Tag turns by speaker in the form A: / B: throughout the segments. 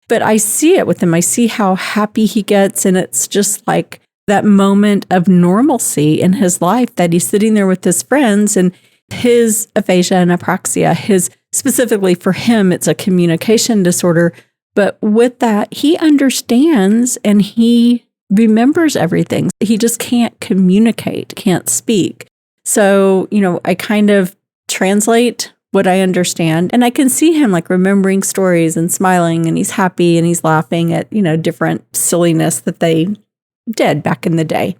A: But I see it with him. I see how happy he gets. And it's just like that moment of normalcy in his life that he's sitting there with his friends and his aphasia and apraxia, specifically for him, it's a communication disorder. But with that, he understands and he remembers everything. He just can't communicate, can't speak. So, I kind of translate what I understand. And I can see him like remembering stories and smiling, and he's happy and he's laughing at, different silliness that they did back in the day.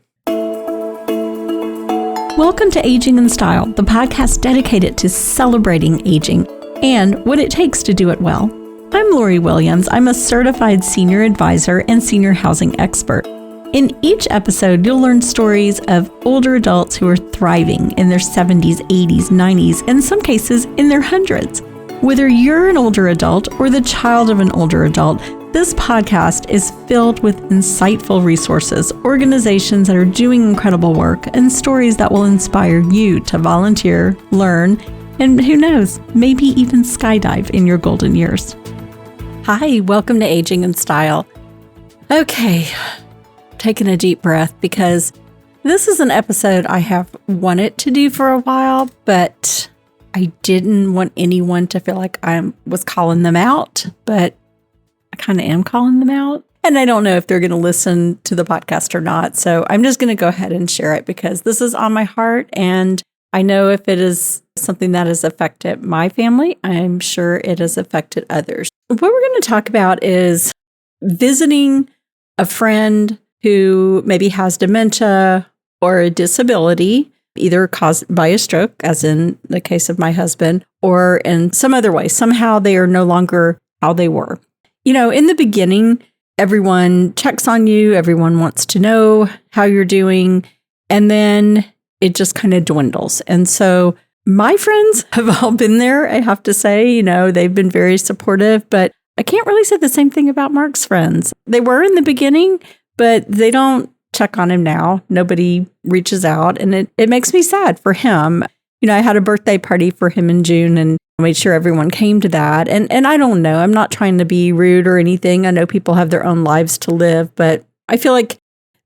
A: Welcome to Aging in Style, the podcast dedicated to celebrating aging and what it takes to do it well. I'm Lori Williams. I'm a certified senior advisor and senior housing expert. In each episode, you'll learn stories of older adults who are thriving in their 70s, 80s, 90s, and in some cases in their hundreds. Whether you're an older adult or the child of an older adult, this podcast is filled with insightful resources, organizations that are doing incredible work, and stories that will inspire you to volunteer, learn, and who knows, maybe even skydive in your golden years. Hi, welcome to Aging in Style. Okay. Taking a deep breath because this is an episode I have wanted to do for a while, but I didn't want anyone to feel like I was calling them out, but I kind of am calling them out. And I don't know if they're going to listen to the podcast or not. So I'm just going to go ahead and share it because this is on my heart. And I know if it is something that has affected my family, I'm sure it has affected others. What we're going to talk about is visiting a friend who maybe has dementia or a disability, either caused by a stroke, as in the case of my husband, or in some other way. Somehow they are no longer how they were. In the beginning, everyone checks on you. Everyone wants to know how you're doing. And then it just kind of dwindles. And so my friends have all been there, I have to say. They've been very supportive, but I can't really say the same thing about Mark's friends. They were in the beginning, but they don't check on him now. Nobody reaches out. And it makes me sad for him. I had a birthday party for him in June and made sure everyone came to that. And I don't know. I'm not trying to be rude or anything. I know people have their own lives to live, but I feel like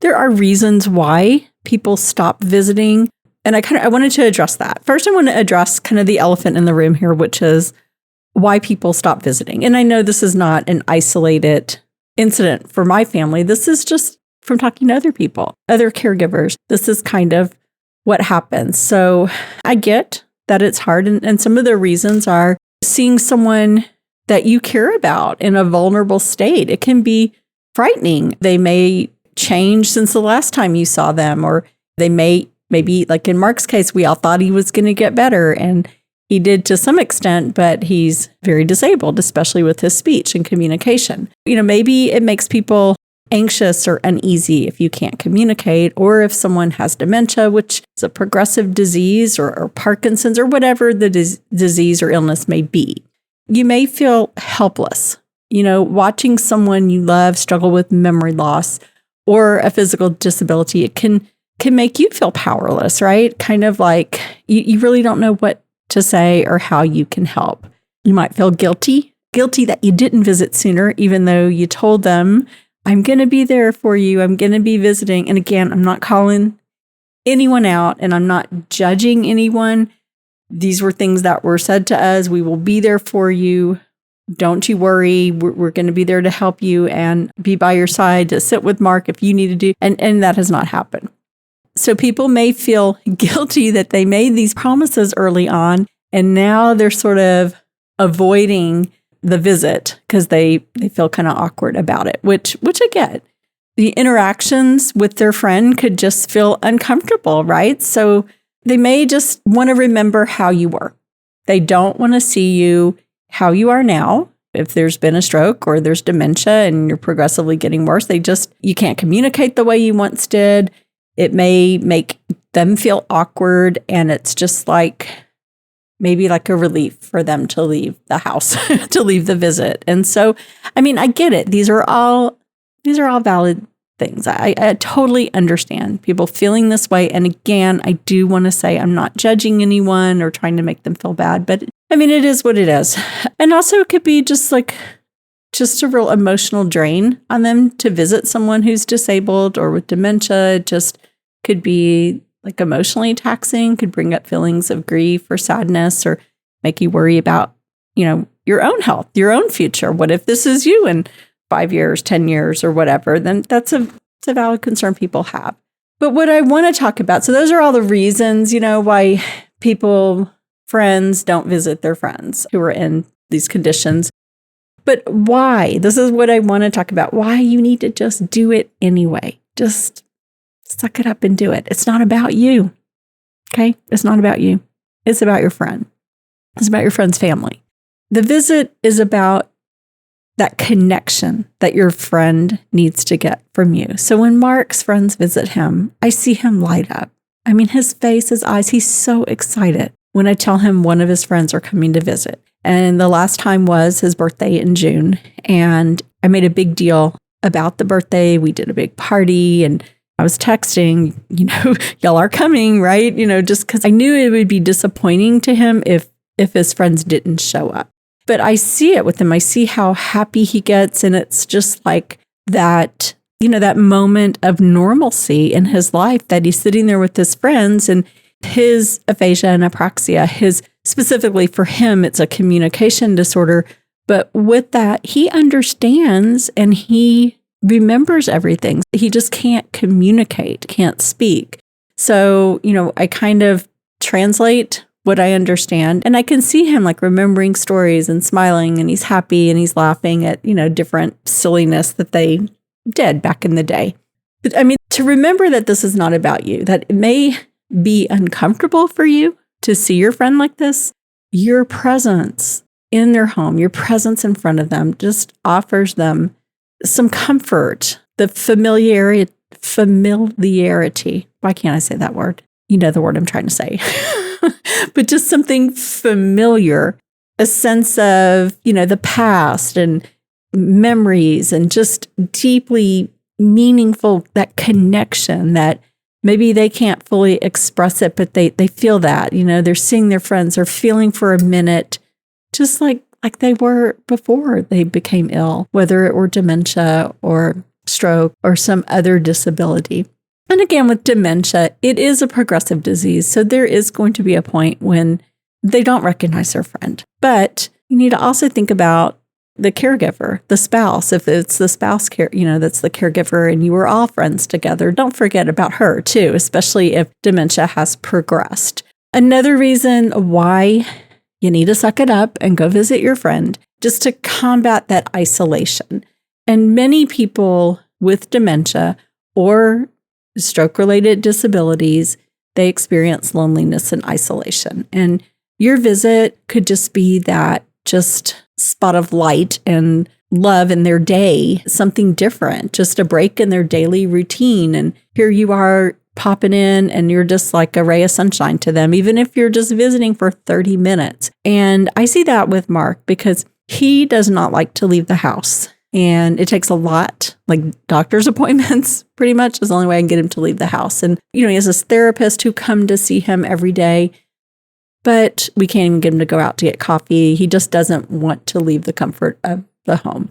A: there are reasons why people stop visiting. And I wanted to address that. First, I want to address kind of the elephant in the room here, which is why people stop visiting. And I know this is not an isolated incident for my family. This is just from talking to other people, other caregivers. This is kind of what happens. So I get that it's hard. And some of the reasons are seeing someone that you care about in a vulnerable state. It can be frightening. They may change since the last time you saw them, or they maybe like in Mark's case, we all thought he was going to get better, and he did to some extent, but he's very disabled, especially with his speech and communication. Maybe it makes people anxious or uneasy if you can't communicate, or if someone has dementia, which is a progressive disease, or Parkinson's, or whatever the disease or illness may be. You may feel helpless. Watching someone you love struggle with memory loss or a physical disability, it can make you feel powerless, right? Kind of like you really don't know what to say or how you can help. You might feel guilty that you didn't visit sooner, even though you told them, I'm going to be there for you. I'm going to be visiting. And again, I'm not calling anyone out and I'm not judging anyone. These were things that were said to us. We will be there for you. Don't you worry. We're going to be there to help you and be by your side to sit with Mark if you need to do. And that has not happened. So people may feel guilty that they made these promises early on, and now they're sort of avoiding the visit because they feel kind of awkward about it, which I get. The interactions with their friend could just feel uncomfortable, right? So they may just want to remember how you were. They don't want to see you how you are now. If there's been a stroke or there's dementia and you're progressively getting worse, you can't communicate the way you once did. It may make them feel awkward, and it's just maybe like a relief for them to leave the house, to leave the visit. And so, I get it. These are all valid things. I totally understand people feeling this way. And again, I do want to say I'm not judging anyone or trying to make them feel bad, but it is what it is. And also it could be just like just a real emotional drain on them to visit someone who's disabled or with dementia. It just could be like emotionally taxing, could bring up feelings of grief or sadness or make you worry about, your own health, your own future. What if this is you in 5 years, 10 years or whatever? Then it's a valid concern people have. But what I want to talk about, so those are all the reasons, why friends don't visit their friends who are in these conditions. But why? This is what I want to talk about. Why you need to just do it anyway. Just suck it up and do it. It's not about you. Okay? It's not about you. It's about your friend. It's about your friend's family. The visit is about that connection that your friend needs to get from you. So when Mark's friends visit him, I see him light up. I mean, his face, his eyes, he's so excited when I tell him one of his friends are coming to visit. And the last time was his birthday in June. And I made a big deal about the birthday. We did a big party and I was texting, y'all are coming, right? Just because I knew it would be disappointing to him if his friends didn't show up. But I see it with him. I see how happy he gets. And it's just like that, that moment of normalcy in his life that he's sitting there with his friends and his aphasia and apraxia, specifically for him, it's a communication disorder. But with that, he understands and he remembers everything. He just can't communicate, can't speak. So, I kind of translate what I understand. And I can see him like remembering stories and smiling and he's happy and he's laughing at, different silliness that they did back in the day. But I mean, to remember that this is not about you, that it may be uncomfortable for you to see your friend like this, your presence in their home, your presence in front of them just offers them some comfort, the familiarity. Why can't I say that word? You know the word I'm trying to say. But just something familiar, a sense of, the past and memories and just deeply meaningful, that connection that maybe they can't fully express it, but they feel that, they're seeing their friends or feeling for a minute, just like they were before they became ill, whether it were dementia or stroke or some other disability. And again, with dementia, it is a progressive disease. So there is going to be a point when they don't recognize their friend. But you need to also think about the caregiver, the spouse. If it's the spouse that's the caregiver and you were all friends together, don't forget about her too, especially if dementia has progressed. Another reason why you need to suck it up and go visit your friend, just to combat that isolation. And many people with dementia or stroke-related disabilities, they experience loneliness and isolation. And your visit could just be that just spot of light and love in their day, something different, just a break in their daily routine. And here you are popping in and you're just like a ray of sunshine to them, even if you're just visiting for 30 minutes. And I see that with Mark because he does not like to leave the house. And it takes a lot, like doctor's appointments, pretty much is the only way I can get him to leave the house. And, he has this therapist who come to see him every day, but we can't even get him to go out to get coffee. He just doesn't want to leave the comfort of the home.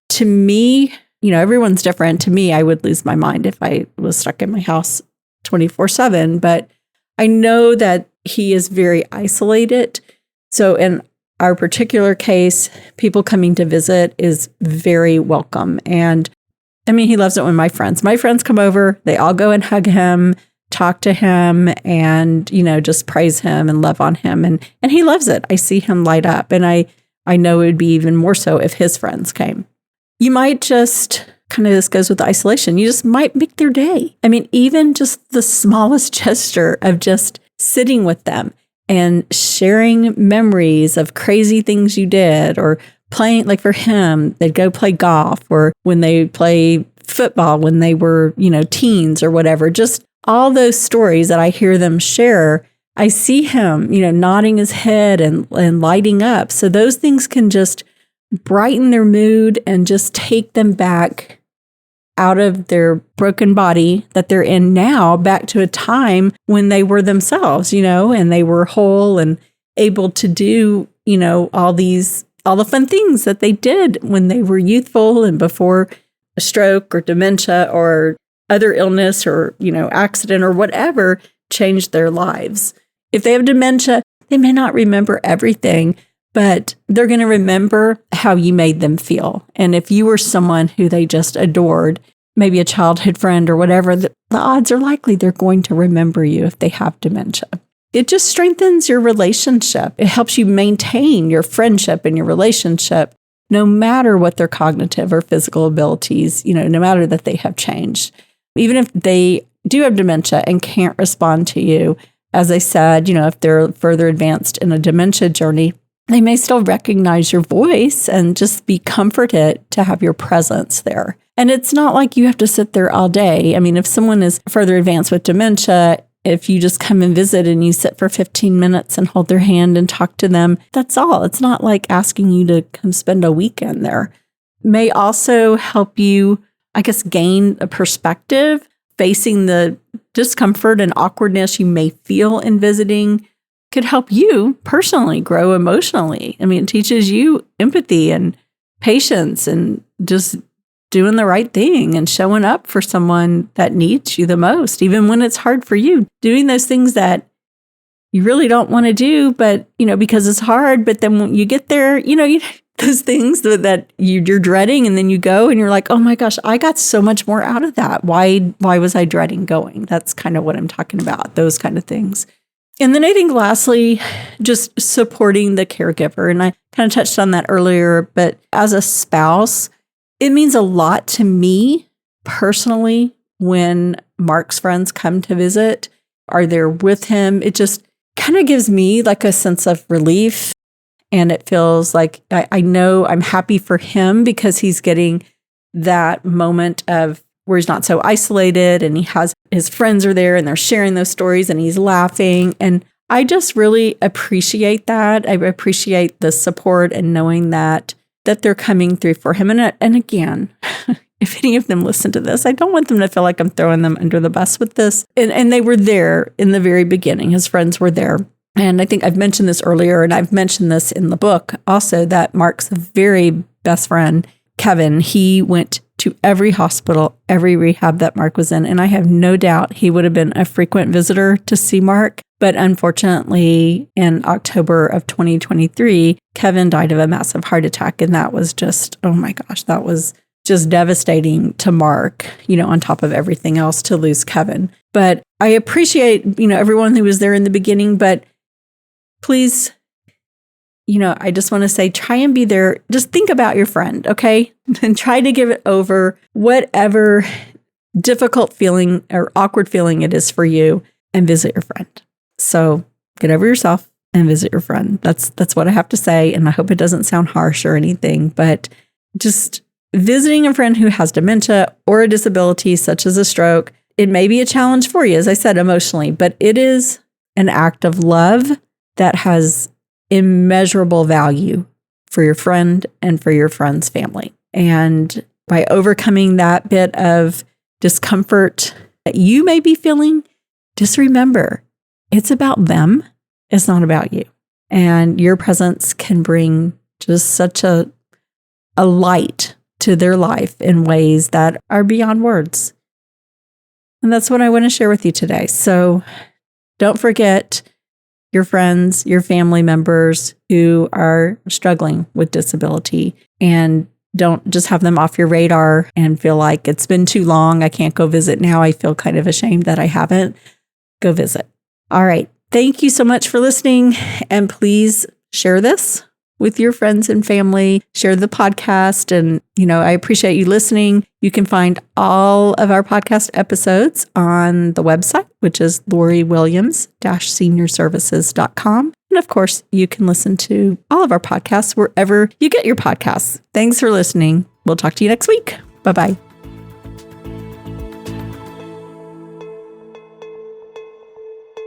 A: To me, everyone's different. To me, I would lose my mind if I was stuck in my house 24/7, but I know that he is very isolated. So in our particular case, people coming to visit is very welcome. And I mean, he loves it when my friends come over, they all go and hug him, talk to him and, just praise him and love on him. And he loves it. I see him light up. And I know it would be even more so if his friends came. You might just this goes with isolation. You just might make their day. I mean, even just the smallest gesture of just sitting with them and sharing memories of crazy things you did or playing, like for him, they'd go play golf or when they play football when they were, teens or whatever, just all those stories that I hear them share. I see him, nodding his head and lighting up. So those things can just brighten their mood and just take them back out of their broken body that they're in now back to a time when they were themselves, and they were whole and able to do, all these all the fun things that they did when they were youthful and before a stroke or dementia or other illness or, accident or whatever changed their lives. If they have dementia, they may not remember everything, but they're going to remember how you made them feel. And if you were someone who they just adored, maybe a childhood friend or whatever, the odds are likely they're going to remember you if they have dementia. It just strengthens your relationship. It helps you maintain your friendship and your relationship, no matter what their cognitive or physical abilities, no matter that they have changed. Even if they do have dementia and can't respond to you, as I said, if they're further advanced in a dementia journey, they may still recognize your voice and just be comforted to have your presence there. And it's not like you have to sit there all day. I mean, if someone is further advanced with dementia, if you just come and visit and you sit for 15 minutes and hold their hand and talk to them, that's all. It's not like asking you to come spend a weekend there. May also help you, gain a perspective facing the discomfort and awkwardness you may feel in visiting. Could help you personally grow emotionally. I mean, it teaches you empathy and patience and just doing the right thing and showing up for someone that needs you the most, even when it's hard for you. Doing those things that you really don't want to do, but, because it's hard. But then when you get there, those things that you're dreading, and then you go and you're like, oh my gosh, I got so much more out of that. Why was I dreading going? That's kind of what I'm talking about, those kind of things. And then I think lastly, just supporting the caregiver. And I kind of touched on that earlier, but as a spouse, it means a lot to me personally when Mark's friends come to visit, are there with him. It just kind of gives me like a sense of relief. And it feels like I know I'm happy for him because he's getting that moment of where he's not so isolated and he has his friends are there and they're sharing those stories and he's laughing. And I just really appreciate that. I appreciate the support and knowing that they're coming through for him. And again, if any of them listen to this, I don't want them to feel like I'm throwing them under the bus with this. And they were there in the very beginning. His friends were there. And I think I've mentioned this earlier, and I've mentioned this in the book also, that Mark's very best friend, Kevin, he went to every hospital, every rehab that Mark was in. And I have no doubt he would have been a frequent visitor to see Mark. But unfortunately, in October of 2023, Kevin died of a massive heart attack. And that was just, oh my gosh, that was just devastating to Mark, on top of everything else to lose Kevin. But I appreciate, everyone who was there in the beginning, but please, I just want to say, try and be there. Just think about your friend, okay? And try to give it over whatever difficult feeling or awkward feeling it is for you and visit your friend. So get over yourself and visit your friend. That's what I have to say. And I hope it doesn't sound harsh or anything, but just visiting a friend who has dementia or a disability such as a stroke, it may be a challenge for you, as I said, emotionally, but it is an act of love that has immeasurable value for your friend and for your friend's family. And by overcoming that bit of discomfort that you may be feeling, just remember, it's about them. It's not about you. And your presence can bring just such a light to their life in ways that are beyond words. And that's what I want to share with you today. So don't forget your friends, your family members who are struggling with disability, and don't just have them off your radar and feel like it's been too long. I can't go visit now. I feel kind of ashamed that I haven't. Go visit. All right. Thank you so much for listening. And please share this with your friends and family. Share the podcast. And, I appreciate you listening. You can find all of our podcast episodes on the website, which is LoriWilliams-SeniorServices.com. And of course, you can listen to all of our podcasts wherever you get your podcasts. Thanks for listening. We'll talk to you next week. Bye-bye.